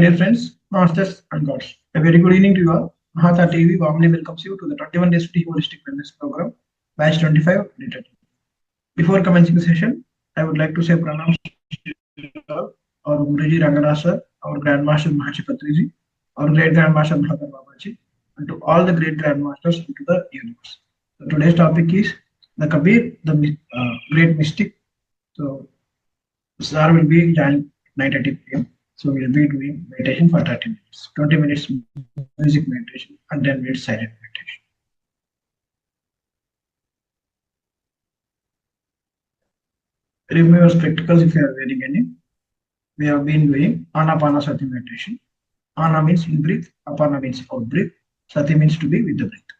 My dear friends, masters and gods, a very good evening to you all. Mahavatar TV warmly welcomes you to the 21 Days Free Holistic Wellness Program, batch 25. Before commencing the session, I would like to say pranams to our Guruji Ranganath sir, our Grandmaster Mahachi Patriji, our Great Grandmaster Mahavatar Babaji, and to all the great Grandmasters into the universe. So today's topic is the Kabir, the great mystic. So Sir will be joining 9:30 p.m. So we'll be doing meditation for 30 minutes, 20 minutes music meditation, and 10 minutes silent meditation. Remove your spectacles if you are wearing any. We have been doing Anapanasati meditation. Ana means in breathe, Apana means out breathe, Sati means to be with the breath.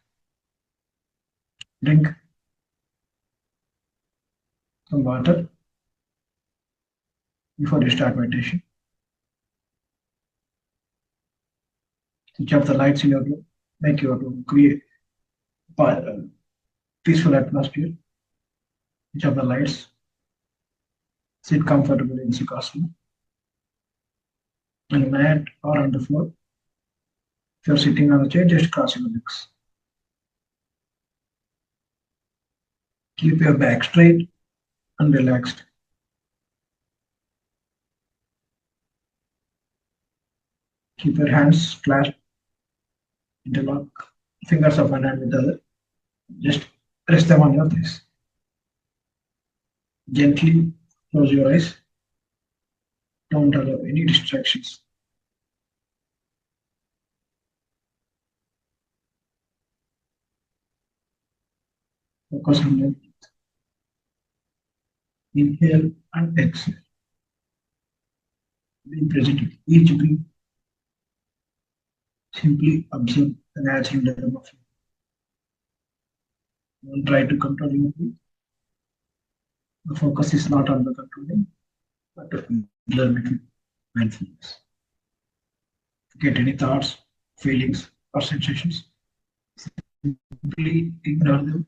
Drink some water before you start meditation. Switch off the lights in your room. Make your room create a peaceful atmosphere. Switch off the lights. Sit comfortably in Sukhasana. On the mat or on the floor. If you're sitting on the chair, just cross your legs. Keep your back straight and relaxed. Keep your hands clasped, interlock fingers of one hand with the other. Just rest them on your face. Gently close your eyes. Don't allow any distractions. Focus on your breath. Inhale and exhale. Be present with each breath. Simply observe the natural rhythm of it. Don't try to control your breath. The focus is not on the controlling, but observing mindfulness. Get any thoughts, feelings, or sensations. Simply ignore them.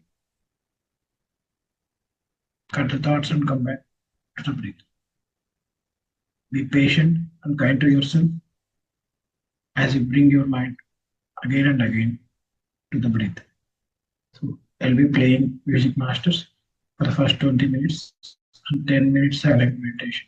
Cut the thoughts and come back to the breath. Be patient and kind to yourself as you bring your mind again and again to the breath. So I'll be playing Music Masters for the first 20 minutes and 10 minutes silent meditation.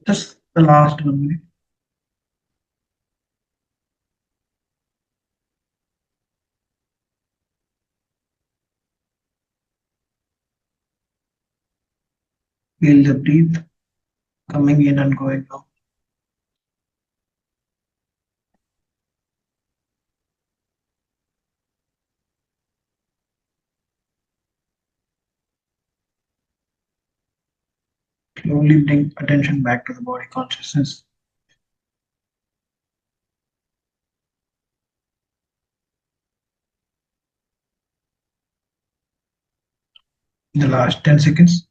Just the last 1 minute. Feel the breath coming in and going out. Slowly bring attention back to the body consciousness. In the last 10 seconds.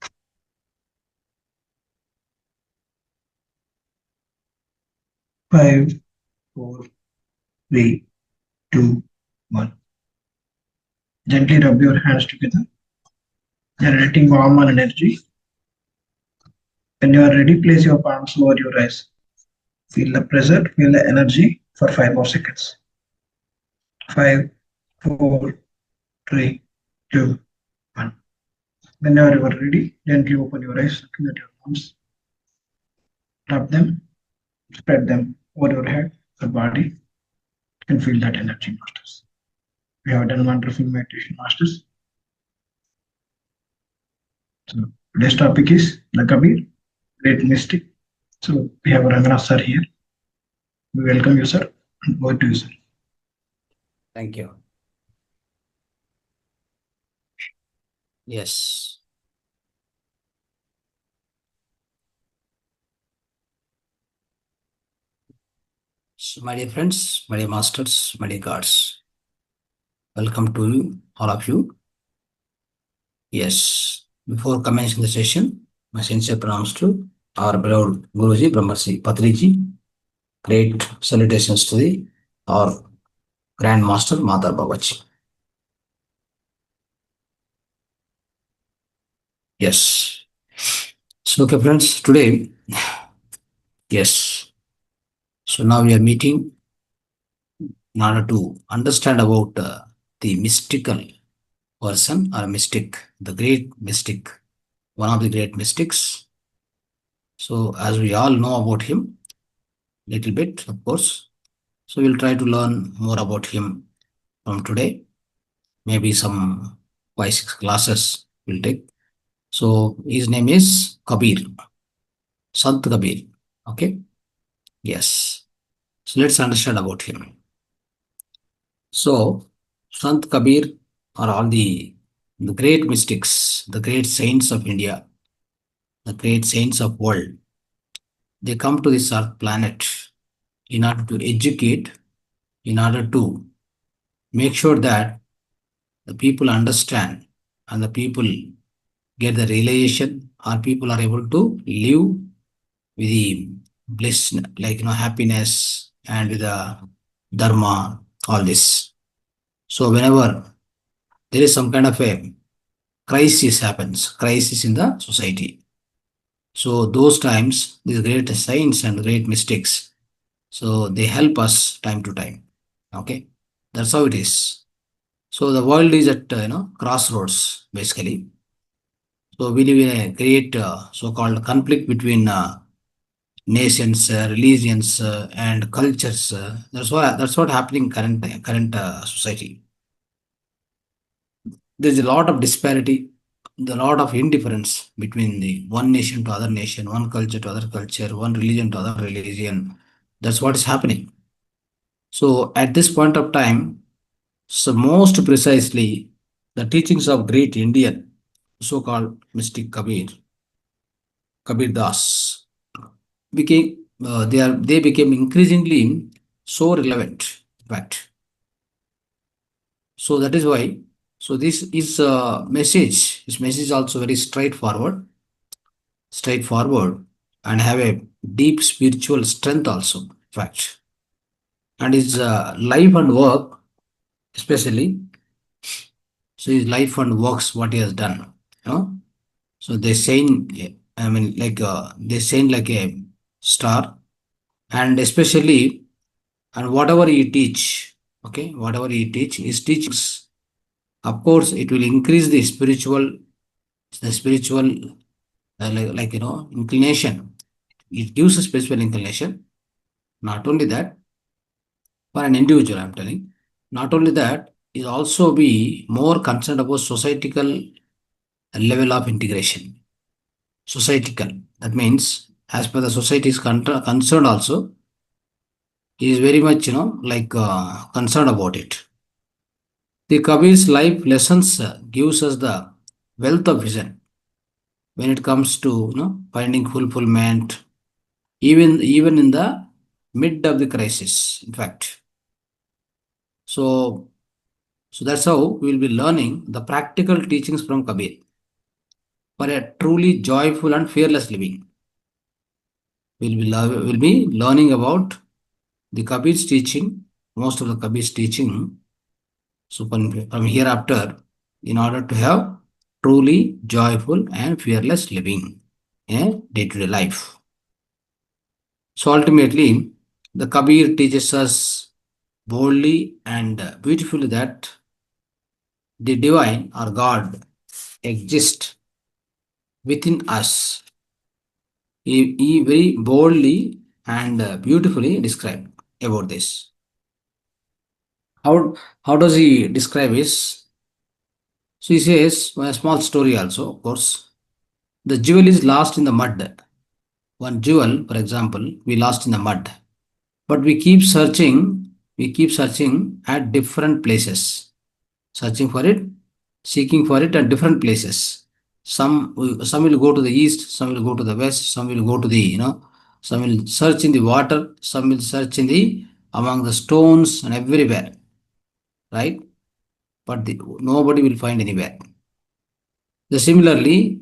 5, 4, 3, 2, 1. Gently rub your hands together, generating warm and energy. When you are ready, place your palms over your eyes. Feel the pressure, feel the energy for 5 more seconds. 5, 4, 3, 2, 1. Whenever you are ready, gently open your eyes, looking at your palms. Rub them, spread them over your head, the body, and feel that energy, masters. We have done wonderful meditation, masters. So today's topic is the Kabir, great mystic. So we have Ranganath sir here. We welcome you, sir. Over to you, sir. Thank you. Yes. So, my dear friends, my dear masters, my dear gods, welcome to you, all of you. Yes. Before commencing the session, my sincere pranams to our beloved Guruji, Brahmarshi Patriji. Great salutations to our Grand Master, Mahavatar Babaji. Yes. So, okay, friends, today, yes. So now we are meeting in order to understand about the mystical person or mystic, the great mystic, one of the great mystics. So as we all know about him, little bit, of course. So we'll try to learn more about him from today. Maybe some 5-6 classes we'll take. So his name is Kabir, Sant Kabir. Okay. Yes. So let's understand about him. So Sant Kabir are all the great mystics, the great saints of India, the great saints of world. They come to this earth planet in order to educate, in order to make sure that the people understand and the people get the realization, or people are able to live with the bliss, like happiness, and with the dharma, all this. So whenever there is some kind of a crisis in the society. So those times, these great saints and great mystics, so they help us time to time. Okay, that's how it is. So the world is at crossroads basically. So we live in a great so-called conflict between nations, religions, and cultures. That's what happening current society. There's a lot of disparity, a lot of indifference between the one nation to other nation, one culture to other culture, one religion to other religion. That's what is happening. So at this point of time, so most precisely, the teachings of great Indian, so-called mystic Kabir Das, became they became increasingly so relevant. In fact, so that is why. So this is a message. This message is also very straightforward, and have a deep spiritual strength also. In fact, and his life and work, especially. So his life and works, what he has done. You know. So they shine. I mean, like they shine like a star, and especially, and whatever he teach, okay, whatever he teach, his teachings, of course, it will increase the spiritual, inclination. it gives a spiritual inclination. Not only that, for an individual, I'm telling, not only that, is also be more concerned about societal level of integration. Societal. That means, as per the society is concerned also, he is very much, concerned about it. The Kabir's life lessons gives us the wealth of vision when it comes to finding fulfillment, even in the mid of the crisis. In fact, so that's how we will be learning the practical teachings from Kabir for a truly joyful and fearless living. We'll be learning about the Kabir's teaching, most of the Kabir's teaching. So from hereafter, in order to have truly joyful and fearless living in a day-to-day life. So ultimately, the Kabir teaches us boldly and beautifully that the divine or God exists within us. He very boldly and beautifully described about this. How does he describe this? So he says, a small story also, of course. The jewel is lost in the mud. One jewel, for example, we lost in the mud. But we keep searching at different places, searching for it, seeking for it at different places. Some will go to the east, some will go to the west, some will go to the, some will search in the water, some will search in the among the stones and everywhere, right? But nobody will find anywhere. Similarly,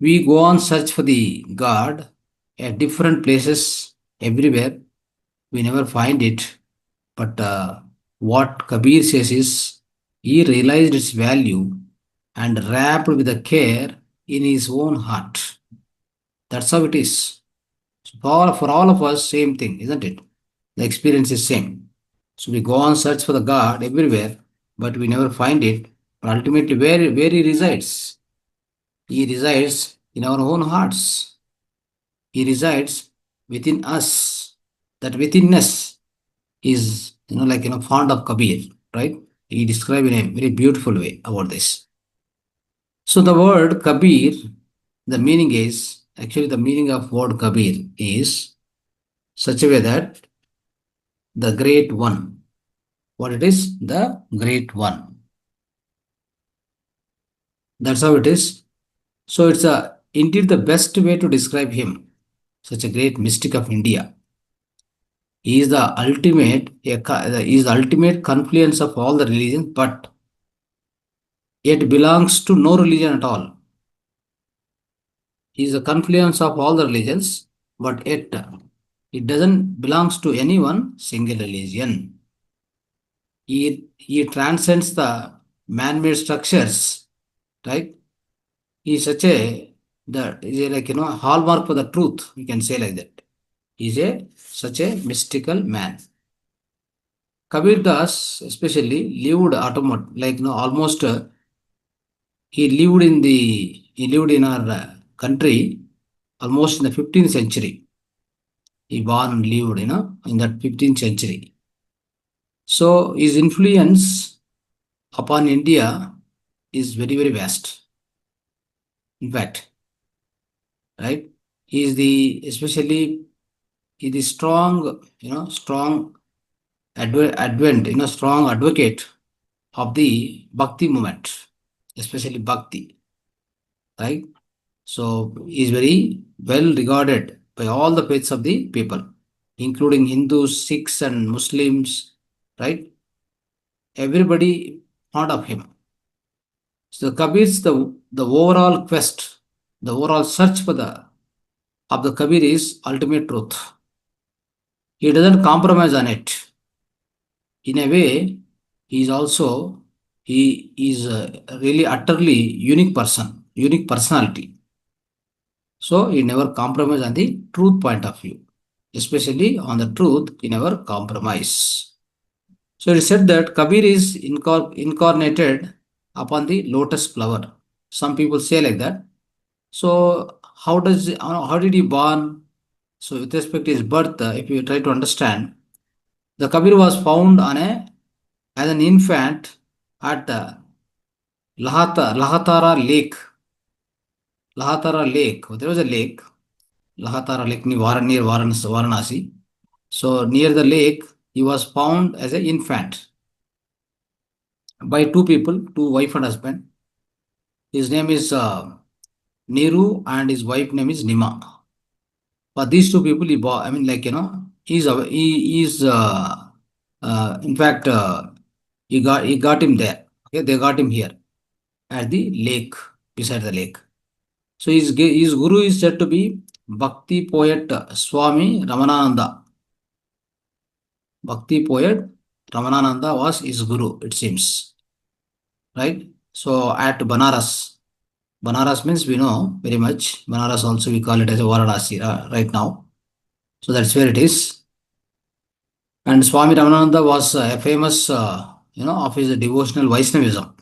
we go on search for the God at different places, everywhere. We never find it. But what Kabir says is, he realized its value and wrapped with the care in his own heart. That's how it is. So for all of us, same thing, isn't it? The experience is same. So we go on search for the God everywhere, but we never find it. But ultimately, where he resides? He resides in our own hearts. He resides within us. That withinness is, fond of Kabir, right? He described in a very beautiful way about this. So the word Kabir, the meaning is, actually the meaning of word Kabir is such a way that the great one. What it is? The great one. That's how it is. So it's indeed the best way to describe him, such a great mystic of India. He is the ultimate confluence of all the religions, but yet belongs to no religion at all. He is a confluence of all the religions, but yet it doesn't belongs to any one single religion. He transcends the man-made structures, right? He is such a hallmark for the truth. We can say like that. He is such a mystical man. Kabir Das especially lived almost he lived in our country almost in the 15th century. He born and lived, in that 15th century. So his influence upon India is very, very vast. In fact, right? He is the strong, strong strong advocate of the Bhakti movement, especially Bhakti, right? So he is very well regarded by all the faiths of the people, including Hindus, Sikhs, and Muslims, right? Everybody fond of him. So Kabir's the overall quest, the overall search for of the Kabir is ultimate truth. He doesn't compromise on it. In a way, he is a really utterly unique person, unique personality. So he never compromise on the truth point of view, especially on the truth, he never compromise. So it is said that Kabir is incarnated upon the lotus flower. Some people say like that. So how did he born? So with respect to his birth, if you try to understand, the Kabir was found as an infant at Lahatara Lake. Lahatara Lake. There was a lake, Lahatara Lake near Varanasi. So near the lake, he was found as an infant by two people, two wife and husband. His name is Neeru and his wife name is Nima. But these two people, I mean, like, he is, in fact, he got him there. Okay, they got him here at the lake, beside the lake. So his guru is said to be Bhakti poet Swami Ramananda. Bhakti poet Ramananda was his guru, it seems. Right? So at Banaras. Banaras means we know very much. Banaras also we call it as a Varanasi right now. So that's where it is. And Swami Ramananda was a famous, of his devotional Vaishnavism.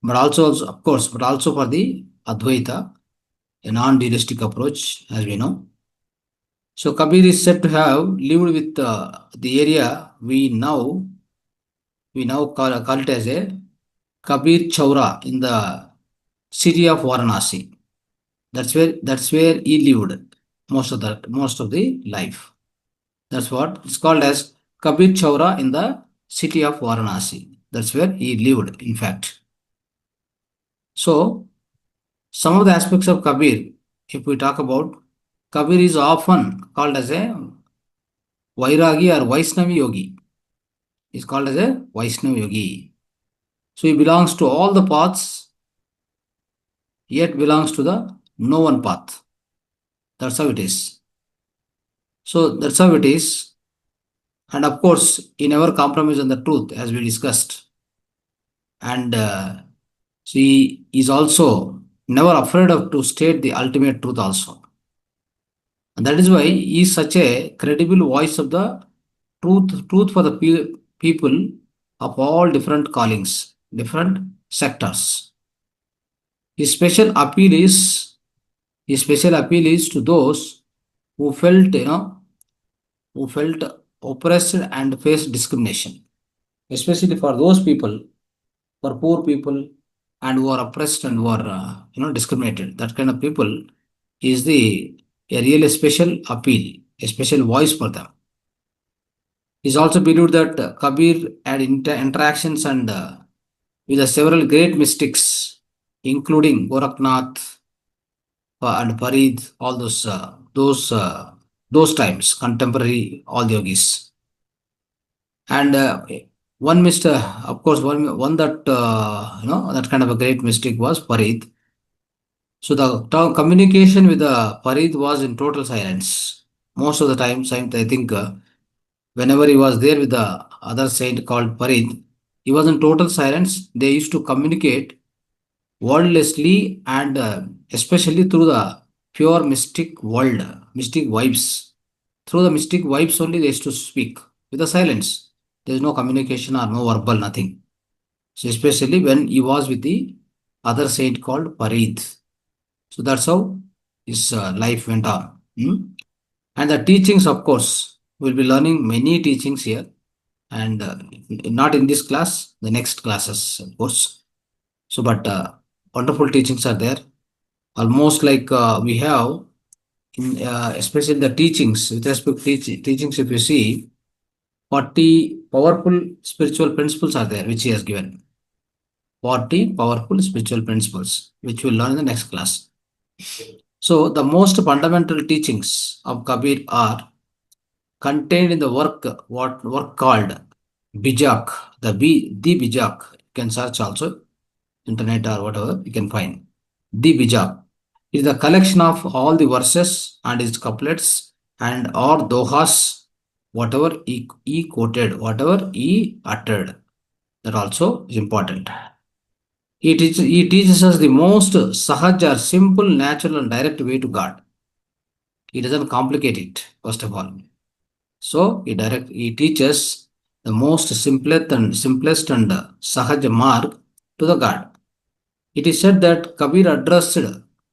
But also, of course, but also for the Advaita, a non-dualistic approach, as we know. So Kabir is said to have lived with the area we now call it as a Kabir Chaura in the city of Varanasi. That's where he lived most of the life. That's what it's called as Kabir Chaura in the city of Varanasi. That's where he lived, in fact. So some of the aspects of Kabir, if we talk about, Kabir is often called as a Vairagi or Vaishnavi Yogi. He's called as a Vaishnavi Yogi. So he belongs to all the paths, yet belongs to the no one path. That's how it is. So that's how it is. And of course, he never compromised on the truth, as we discussed. And so he is also never afraid of to state the ultimate truth also. And that is why he is such a credible voice of the truth for the people of all different callings, different sectors. His special appeal is to those who felt, oppressed and faced discrimination, especially for those people, for poor people, and who are oppressed and who are, discriminated. That kind of people is a really special appeal, a special voice for them. It's also believed that Kabir had interactions and with the several great mystics, including Gorakhnath and Farid, all those times, contemporary all the yogis. And one Mr. Of course, one that that kind of a great mystic was Farid. So the communication with the Farid was in total silence. Most of the times, I think whenever he was there with the other saint called Farid, he was in total silence. They used to communicate wordlessly and especially through the pure mystic world, mystic vibes. Through the mystic vibes only they used to speak with the silence. There is no communication or no verbal, nothing. So especially when he was with the other saint called Farid. So that's how his life went on. And the teachings, of course, we'll be learning many teachings here. And not in this class, the next classes, of course. So, but wonderful teachings are there. Almost like we have, especially the teachings, with respect to teachings, if you see, 40 powerful spiritual principles are there, which he has given. 40 powerful spiritual principles, which we'll learn in the next class. So, the most fundamental teachings of Kabir are contained in the work called Bijak, the Bijak. You can search also, internet or whatever, you can find. The Bijak is the collection of all the verses and its couplets and or dohas, whatever he quoted, whatever he uttered. That also is important. He teaches us the most sahaja, simple, natural, and direct way to God. He doesn't complicate it, first of all. So he teaches the most simplest and sahaja mark to the God. It is said that Kabir addressed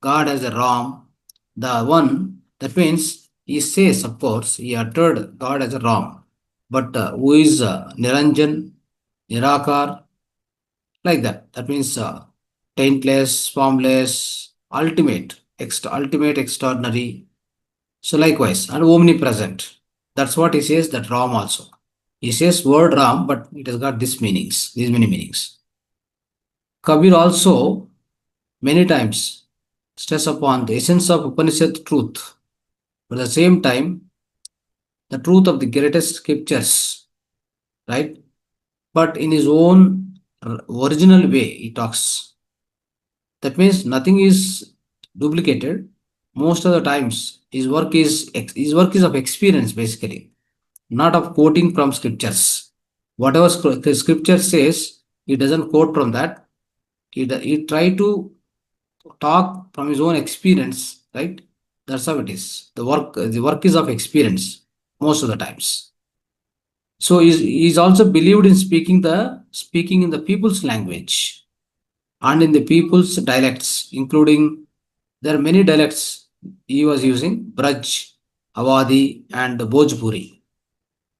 God as a Ram, the one. That means he says, of course, he uttered God as a Ram, but who is Niranjan, Nirakar, like that. That means taintless, formless, ultimate, extraordinary. So likewise, and omnipresent. That's what he says, that Ram also. He says word Ram, but it has got these meanings, these many meanings. Kabir also many times stress upon the essence of Upanishad truth, but at the same time, the truth of the greatest scriptures, right? But in his own original way, he talks. That means nothing is duplicated. Most of the times, his work is of experience, basically, not of quoting from scriptures. Whatever the scripture says, he doesn't quote from that. He try to talk from his own experience, right? That's how it is. The work is of experience most of the times. So he's also believed in speaking in the people's language and in the people's dialects, including there are many dialects he was using: Braj, Awadhi, and Bhojpuri.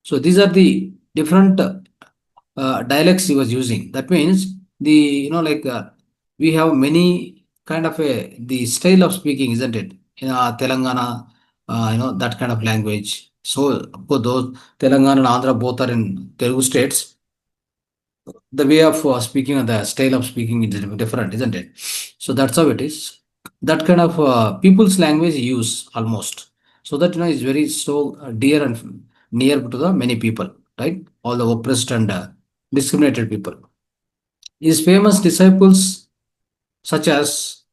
So these are the different dialects he was using. That means we have many kind of the style of speaking, isn't it? In Telangana, that kind of language. So of course, those Telangana and Andhra both are in Telugu states. The way of speaking and the style of speaking is different, isn't it? So that's how it is. That kind of people's language use almost. So that is very so dear and near to the many people, right? All the oppressed and discriminated people. His famous disciples such as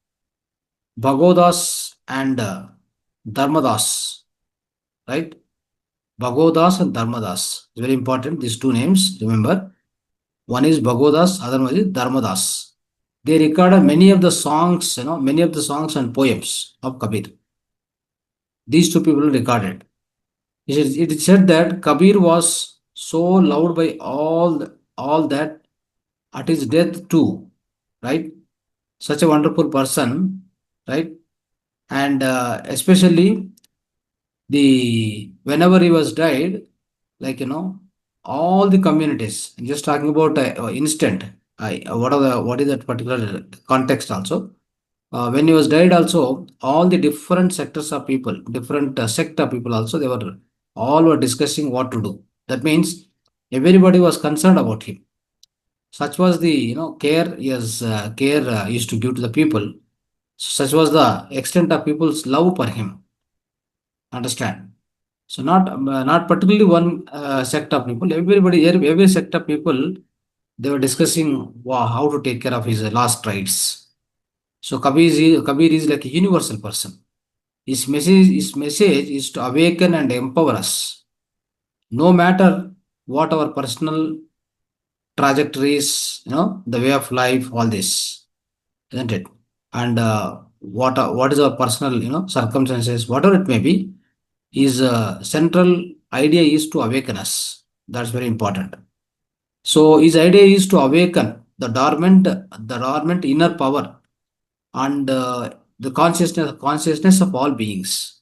Bhagodas and Dharmadas, right? Bhagodas and Dharmadas. Very important. These two names, remember. One is Bhagodas, other one is Dharmadas. They recorded many of the songs, many of the songs and poems of Kabir. These two people recorded. It is said that Kabir was so loved by all that at his death too, right? Such a wonderful person, right? And especially the whenever he was died, like all the communities. I'm just talking about instant. What is that particular context also? When he was died, also all the different sectors of people, different sect of people, also all were discussing what to do. That means everybody was concerned about him. Such was the care used to give to the people. Such was the extent of people's love for him. Understand? So not particularly one sect of people. Every sect of people, they were discussing how to take care of his last rites. So Kabir is like a universal person. His message is to awaken and empower us, no matter what our personal trajectories, the way of life, all this, isn't it? And what is our personal, circumstances, whatever it may be, his central idea is to awaken us. That's very important. So his idea is to awaken the dormant inner power and the consciousness of all beings.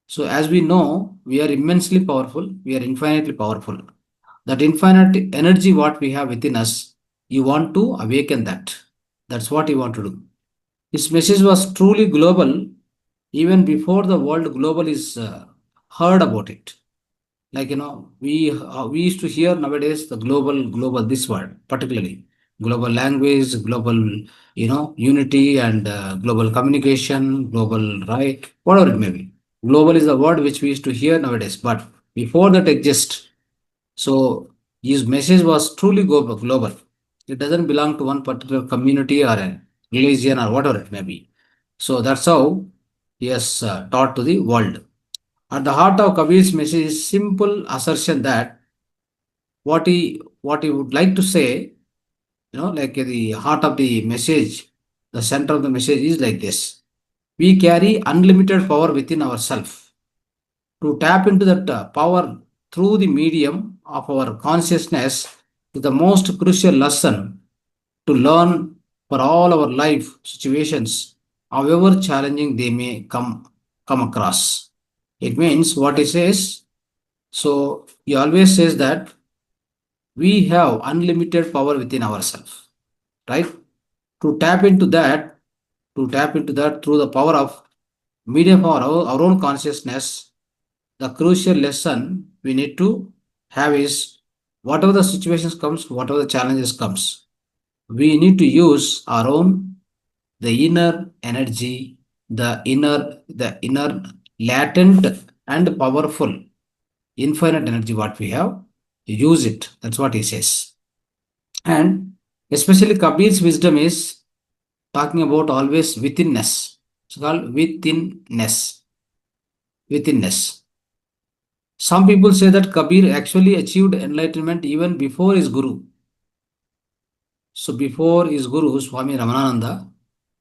So as we know, we are immensely powerful. We are infinitely powerful. That infinite energy, what we have within us, you want to awaken that. That's what you want to do. His message was truly global, even before the word global is heard about it. Like we used to hear nowadays the global this word, particularly global language, global unity, and global communication, global right, whatever it may be. Global is the word which we used to hear nowadays, but before that exists. So his message was truly global. It doesn't belong to one particular community or a religion or whatever it may be. So that's how he has taught to the world. At the heart of Kabir's message is simple assertion that what he would like to say, like the heart of the message, the center of the message is like this: we carry unlimited power within ourselves. To tap into that power through the medium of our consciousness is the most crucial lesson to learn for all our life situations, however challenging they may come across. It means what he says. So he always says that we have unlimited power within ourselves, right? To tap into that, through the power of medium of our own consciousness, the crucial lesson we need to have is whatever the situations comes, whatever the challenges comes, we need to use our own the inner energy, the inner latent and powerful infinite energy what we have, use it. That's what he says. And especially Kabir's wisdom is talking about always withinness. It's called withinness. Withinness. Some people say that Kabir actually achieved enlightenment even before his guru. So before his guru, Swami Ramananda,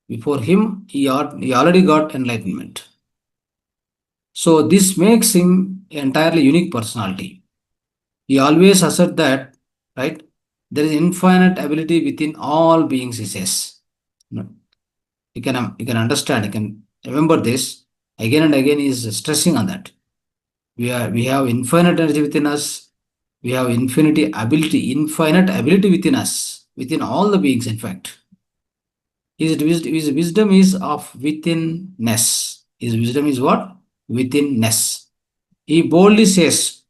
before him, he already got enlightenment. So this makes him entirely unique personality. He always assert that, right, there is infinite ability within all beings, he says. You can understand, you can remember this again and again. He is stressing on that. We have infinite energy within us. We have infinite ability within us, within all the beings, in fact. His wisdom is of withinness. His wisdom is what? Withinness. He boldly says,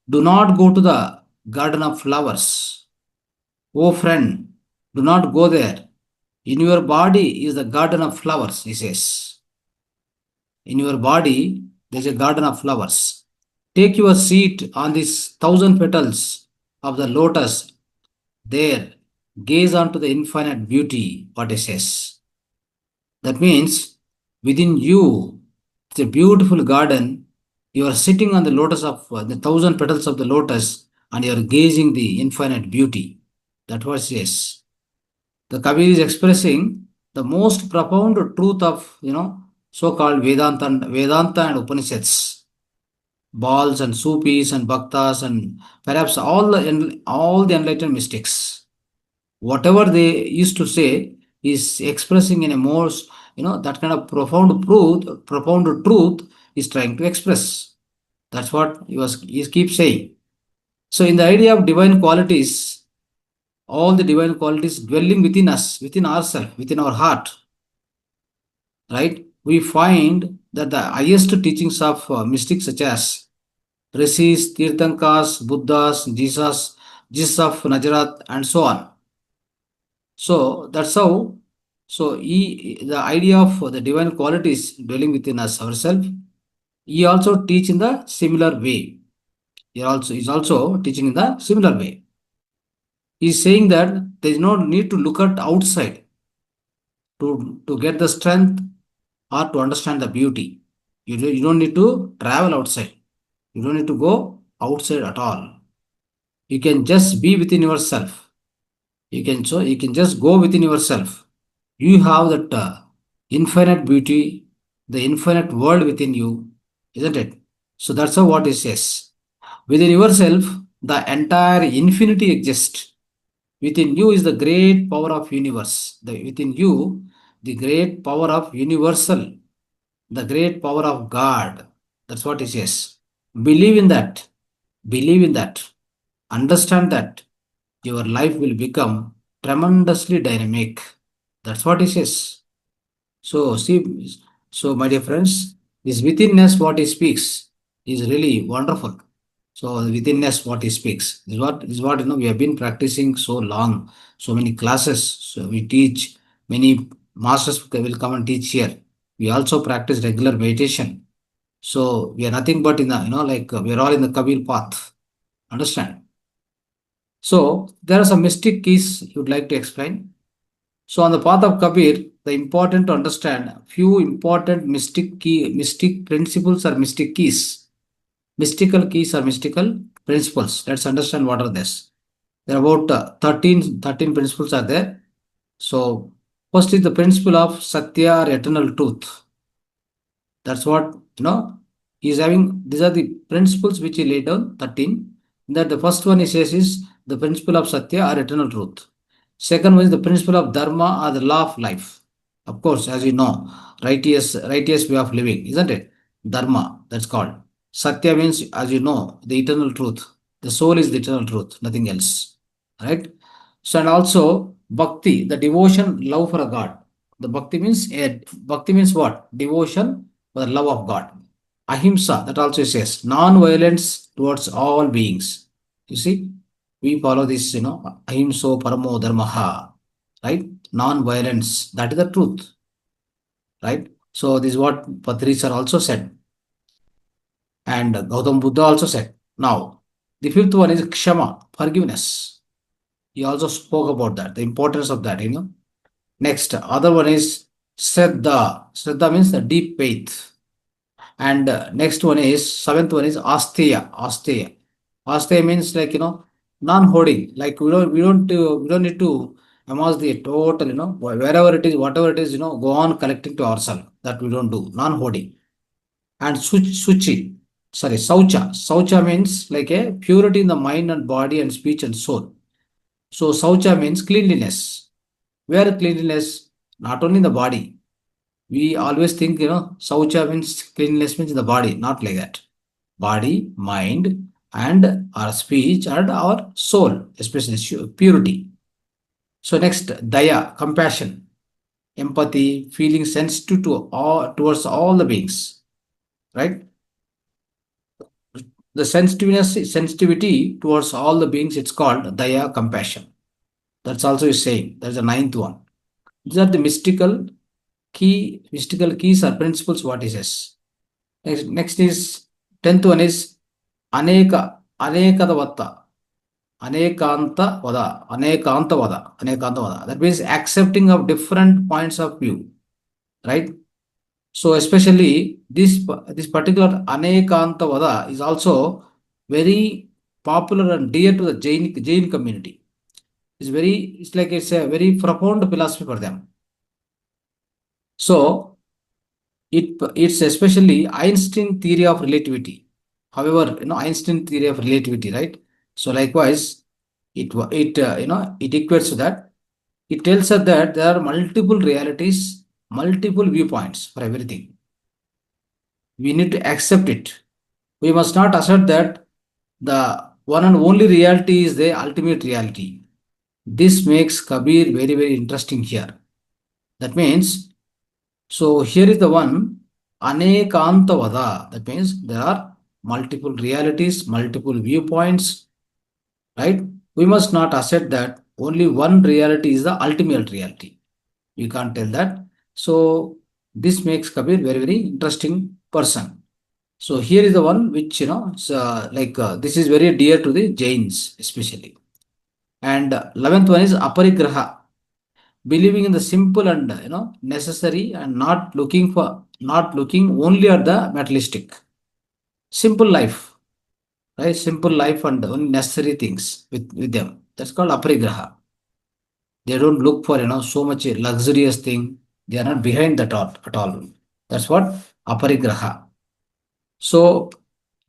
do not go to the garden of flowers. Oh friend, do not go there. In your body is the garden of flowers, he says. In your body, there is a garden of flowers. Take your seat on these 1,000 petals of the lotus. There, gaze onto the infinite beauty, what he says. That means within you, it's a beautiful garden. You are sitting on the lotus of the 1,000 petals of the lotus and you are gazing the infinite beauty. That was yes. The Kabir is expressing the most profound truth of so-called Vedanta and Upanishads. Bals and Sufis and Bhaktas and perhaps all the enlightened mystics. Whatever they used to say is expressing in a most that kind of profound truth is trying to express. That's what he keeps saying. So in the idea of divine qualities, all the divine qualities dwelling within us, within ourselves, within our heart, right? We find that the highest teachings of mystics such as Rishis, Tirthankas, Buddhas, Jesus of Nazareth, and so on. So that's how. So the idea of the divine qualities dwelling within us ourselves, he also teach in the similar way. He's also teaching in the similar way. He's saying that there is no need to look at outside to get the strength or to understand the beauty. You don't need to travel outside. You don't need to go outside at all. You can just be within yourself. You can just go within yourself. You have that infinite beauty, the infinite world within you, isn't it? So that's how what it says. Within yourself, the entire infinity exists. Within you is the great power of universe. Within you, the great power of universal, the great power of God. That's what it says. Believe in that. Believe in that. Understand that. Your life will become tremendously dynamic. That's what he says. So see, so my dear friends, this withinness what he speaks is really wonderful. So withinness what he speaks is what we have been practicing so long, so many classes. So we teach, many masters will come and teach here. We also practice regular meditation. So we are nothing but in the we are all in the Kabir path. Understand? So there are some mystic keys you would like to explain. So on the path of Kabir, the important to understand few important mystic principles or mystic keys. Mystical keys or mystical principles. Let's understand what are this. There are about 13 principles are there. So first is the principle of Satya or eternal truth. That's what he's having. These are the principles which he laid down, 13. That the first one he says is the principle of Satya or eternal truth. Second one is the principle of Dharma or the law of life. Of course, as you know, righteous way of living, isn't it? Dharma, that's called. Satya means, as you know, the eternal truth. The soul is the eternal truth, nothing else. Right? So, and also bhakti, the devotion, love for a God. The bhakti means what? Devotion for the love of God. Ahimsa, that also says non-violence towards all beings. You see, we follow this, ahimso paramo dharmaha, right? Non-violence, that is the truth, right? So this is what Patrishar also said, and Gautam Buddha also said. Now, the fifth one is kshama, forgiveness. He also spoke about that, the importance of that. Next, other one is Shraddha. Shraddha means the deep faith. And next one is, seventh one is Asteya. Asteya. Asteya means like, non-hoarding. Like we don't need to amass the total, wherever it is, whatever it is, go on collecting to ourselves. That we don't do. Non-hoarding. And Suchi. Sorry, Saucha. Saucha means like a purity in the mind and body and speech and soul. So Saucha means cleanliness. Where cleanliness? Not only in the body. We always think, Saucha means cleanliness means in the body. Not like that. Body, mind, and our speech and our soul, especially purity. So next, Daya, compassion, empathy, feeling sensitive towards all the beings, right? The sensitivity towards all the beings, it's called Daya, compassion. That's also is saying. That's the ninth one. These are the mystical keys or principles what he says. Next is 10th one is Anekadavatta. Anekantavada. That means accepting of different points of view, right? So especially this particular Anekantavada is also very popular and dear to the Jain community. It's a very profound philosophy for them. So it's especially Einstein theory of relativity. However, Einstein theory of relativity, right? So likewise, it equates to that. It tells us that there are multiple realities, multiple viewpoints for everything. We need to accept it. We must not assert that the one and only reality is the ultimate reality. This makes Kabir very, very interesting here. That means, so here is the one, Anekantavada. That means there are multiple realities, multiple viewpoints, right? We must not assert that only one reality is the ultimate reality. You can't tell that. So this makes Kabir very, very interesting person. So here is the one which, this is very dear to the Jains especially. And 11th one is Aparigraha, believing in the simple and necessary and not looking only at the materialistic. Simple life, right? Simple life and only necessary things with them. That's called Aparigraha. They don't look for so much luxurious thing. They are not behind that at all. That's what Aparigraha. So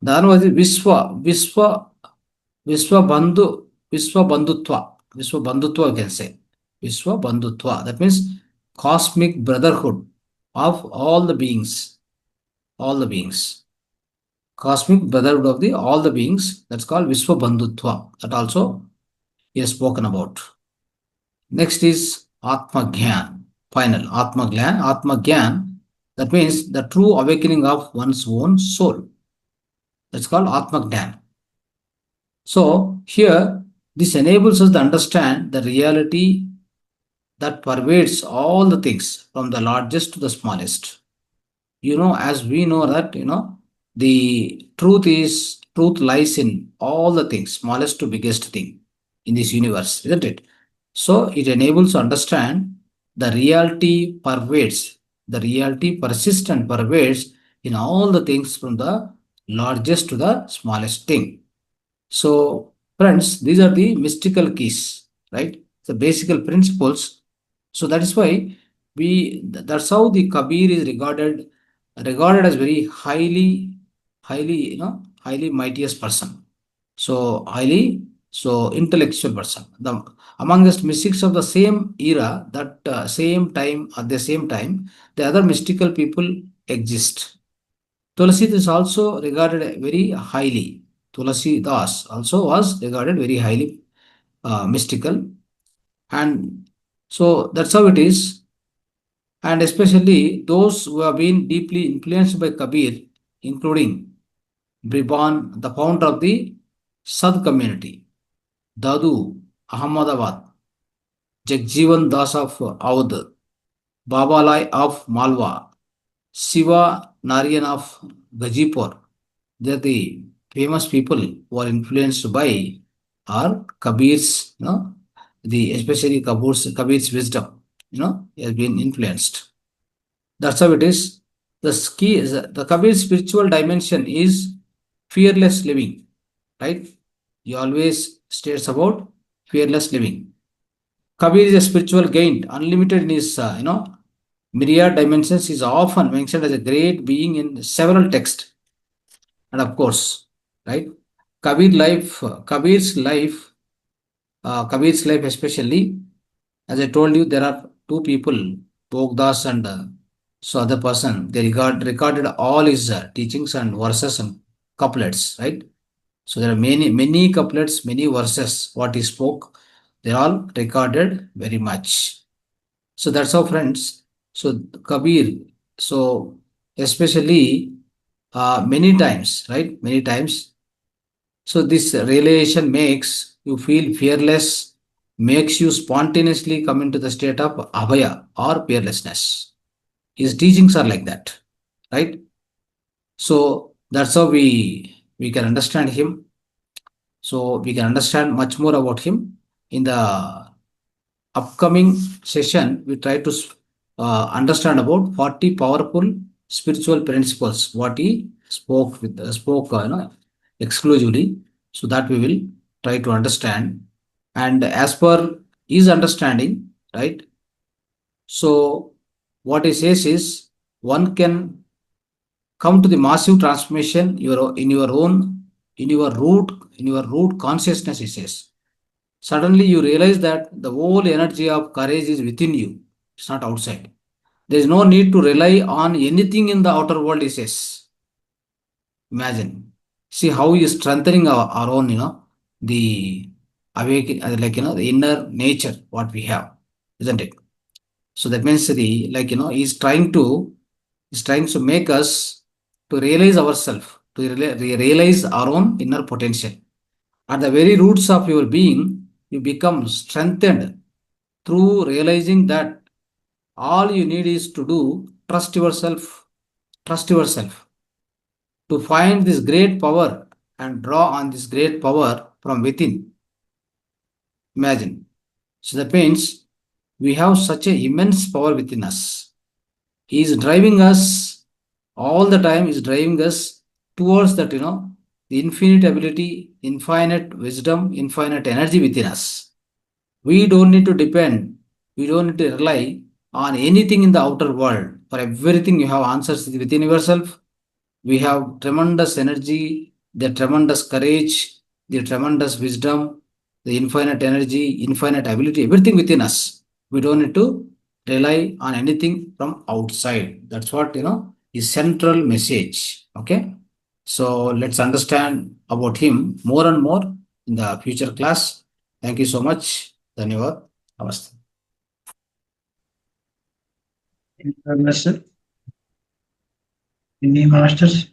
the other one is Vishwa Bandhutva, we can say. Vishwa Bandhutva. That means cosmic brotherhood of all the beings. All the beings. Cosmic brotherhood of all the beings. That's called Vishwa Bandhutva. That also is spoken about. Next is Atma Gyan. Final. Atma Gyan. That means the true awakening of one's own soul. That's called Atma Gyan. So here, this enables us to understand the reality that pervades all the things from the largest to the smallest. As we know that, the truth lies in all the things, smallest to biggest thing in this universe, isn't it? So it enables to understand the reality persists and pervades in all the things from the largest to the smallest thing. So, friends, these are the mystical keys, right? The basic principles. So that is why that's how the Kabir is regarded as very highly, mightiest person. So intellectual person. Amongst mystics of the same era, at the same time, the other mystical people exist. Tulsi is also regarded very highly. Tulsi Das also was regarded very highly mystical, and so that's how it is. And especially those who have been deeply influenced by Kabir, including Bribon, the founder of the Sad community, Dadu, Ahmedabad, Jagjivan Das of Audh, Babalai of Malwa, Shiva Narayan of Gajipur. They are the famous people who are influenced by our Kabir's, the especially Kabir's wisdom, has been influenced. That's how it is. The Kabir's spiritual dimension is fearless living, right? He always states about fearless living. Kabir is a spiritual gain, unlimited in his, myriad dimensions. Is often mentioned as a great being in several texts. And of course, right? Kabir's life, Kabir's life especially, as I told you, there are two people, Bogdas and so other person. They recorded all his teachings and verses and couplets, right? So there are many couplets, many verses. What he spoke, they are all recorded very much. So that's how, friends. So Kabir, so especially many times, right? Many times. So this realization makes you feel fearless, makes you spontaneously come into the state of abhaya or fearlessness. His teachings are like that, right? So that's how we can understand him. So we can understand much more about him in the upcoming session. We try to understand about 40 powerful spiritual principles. What he spoke, exclusively. So that we will try to understand. And as per his understanding, right? So what he says is one can come to the massive transformation in your root consciousness, he says. Suddenly you realize that the whole energy of courage is within you. It's not outside. There is no need to rely on anything in the outer world, he says. Imagine. See how he is strengthening our own, the awakening, the inner nature, what we have, isn't it? So that means he's trying to make us to realize ourselves, to realize our own inner potential. At the very roots of your being, you become strengthened through realizing that all you need is to do trust yourself to find this great power and draw on this great power from within. Imagine. So that means we have such an immense power within us. He is driving us all the time, is driving us towards that, the infinite ability, infinite wisdom, infinite energy within us. We don't need to depend, we don't need to rely on anything in the outer world. For everything, you have answers within yourself. We have tremendous energy, the tremendous courage, the tremendous wisdom, the infinite energy, infinite ability, everything within us. We don't need to rely on anything from outside. That's what, is central message. Okay. So let's understand about him more and more in the future class. Thank you so much. Dhanyavad. Namaste. Yes, sir. Any masters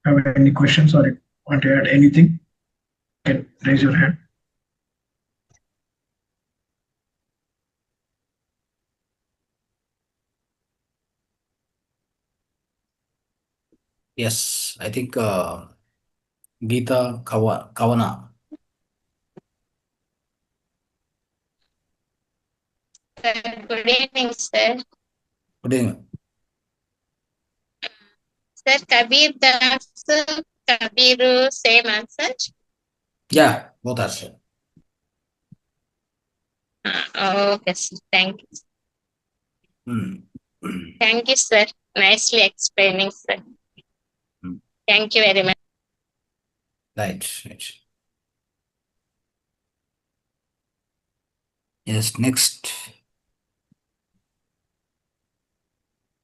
have any questions or want to add anything? You can raise your hand. Yes, I think Geeta Kavana. Good evening, sir. Good evening. Sir, Kabir Das, Kabiru, same answer. Yeah, both are same. Okay, sir. Thank you. Hmm. Thank you, sir. Nicely explaining, sir. Hmm. Thank you very much. Right. Yes, next.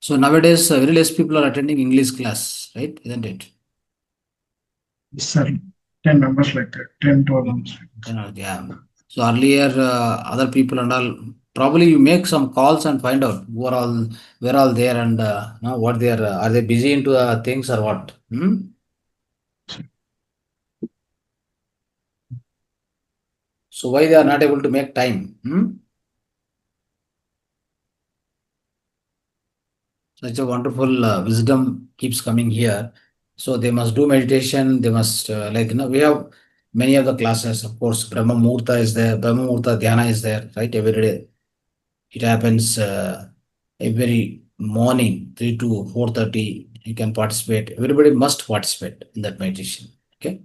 So nowadays, very less people are attending English class, right? Isn't it? Yes, sir. 10 members like that, 10, 12 members. Yeah. So earlier, other people and all, probably you make some calls and find out who are all, where all there and what they are they busy into things or what? So why they are not able to make time? Such a wonderful wisdom keeps coming here. So they must do meditation. They must we have many of the classes. Of course, Brahma Muhurta is there. Brahma Muhurta Dhyana is there, right? Every day it happens every morning, 3 to 4:30. You can participate. Everybody must participate in that meditation. Okay.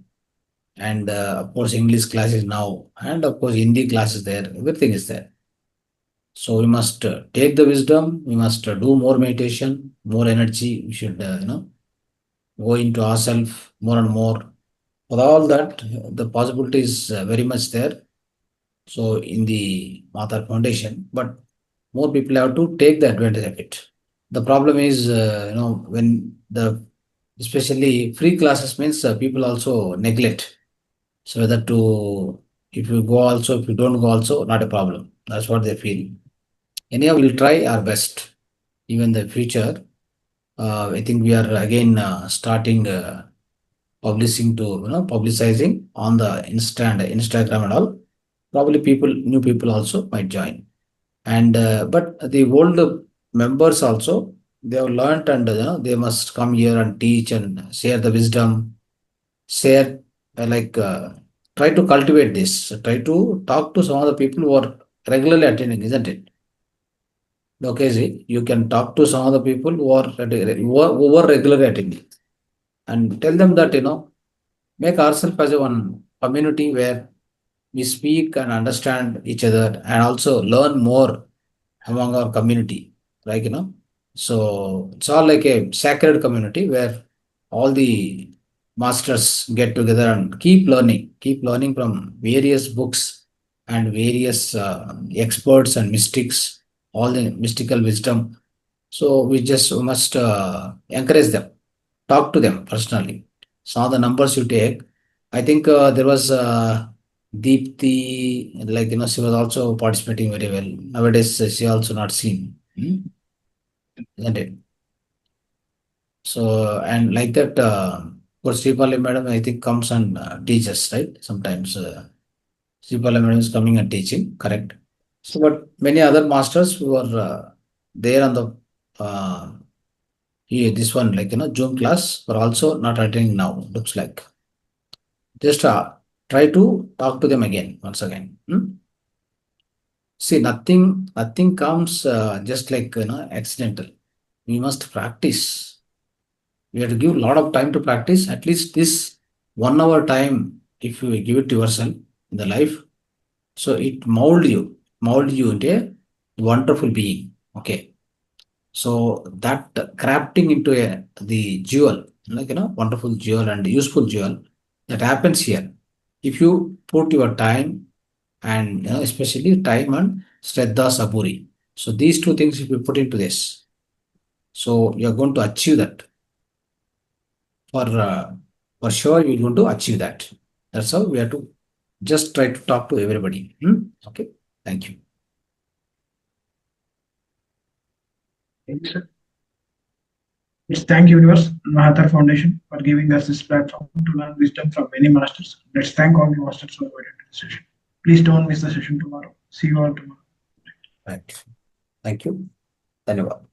And of course, English class is now, and of course, Hindi class is there. Everything is there. So we must take the wisdom. We must do more meditation, more energy. We should, go into ourselves more and more. For all that, the possibility is very much there. So in the Mahavatar Foundation, but more people have to take the advantage of it. The problem is, when especially free classes means people also neglect. So whether to, if you go also, if you don't go also, not a problem. That's what they feel. Anyhow, we'll try our best. Even the future, I think we are again starting publicizing on the Instagram and all. Probably new people also might join. And but the old members also, they have learned, and they must come here and teach and share the wisdom, share try to cultivate this, try to talk to some of the people who are regularly attending, isn't it? Okay, see, you can talk to some of the people who are regularly attending and tell them that, make ourselves as a one community where we speak and understand each other and also learn more among our community. So it's all like a sacred community where all the masters get together and keep learning from various books and various experts and mystics, all the mystical wisdom. So we just must encourage them, talk to them personally. Some of the numbers you take, I think there was Deepthi, she was also participating very well. Nowadays, she also not seen, isn't it? So, and like that, for Sripali madam, I think comes and teaches, right? Sometimes Sripali madam is coming and teaching, correct? So, but many other masters who are there on the this one, Zoom class, are also not attending now, looks like. Just try to talk to them again, once again. See, nothing comes just like, accidental. We must practice. We have to give a lot of time to practice. At least this 1 hour time, if you give it to yourself in the life, so it mold you into a wonderful being. Okay. So that crafting into the jewel, wonderful jewel and useful jewel, that happens here. If you put your time and, especially time and Shraddha Saburi. So these two things, if you put into this, so you're going to achieve that. For sure, you're going to achieve that. That's how we have to just try to talk to everybody. Okay. Thank you. Thank you, sir. Let's thank Universe and Mahavatar Foundation for giving us this platform to learn wisdom from many masters. Let's thank all the masters who have attended the session. Please don't miss the session tomorrow. See you all tomorrow. Right. Thank you. Dhanyavad.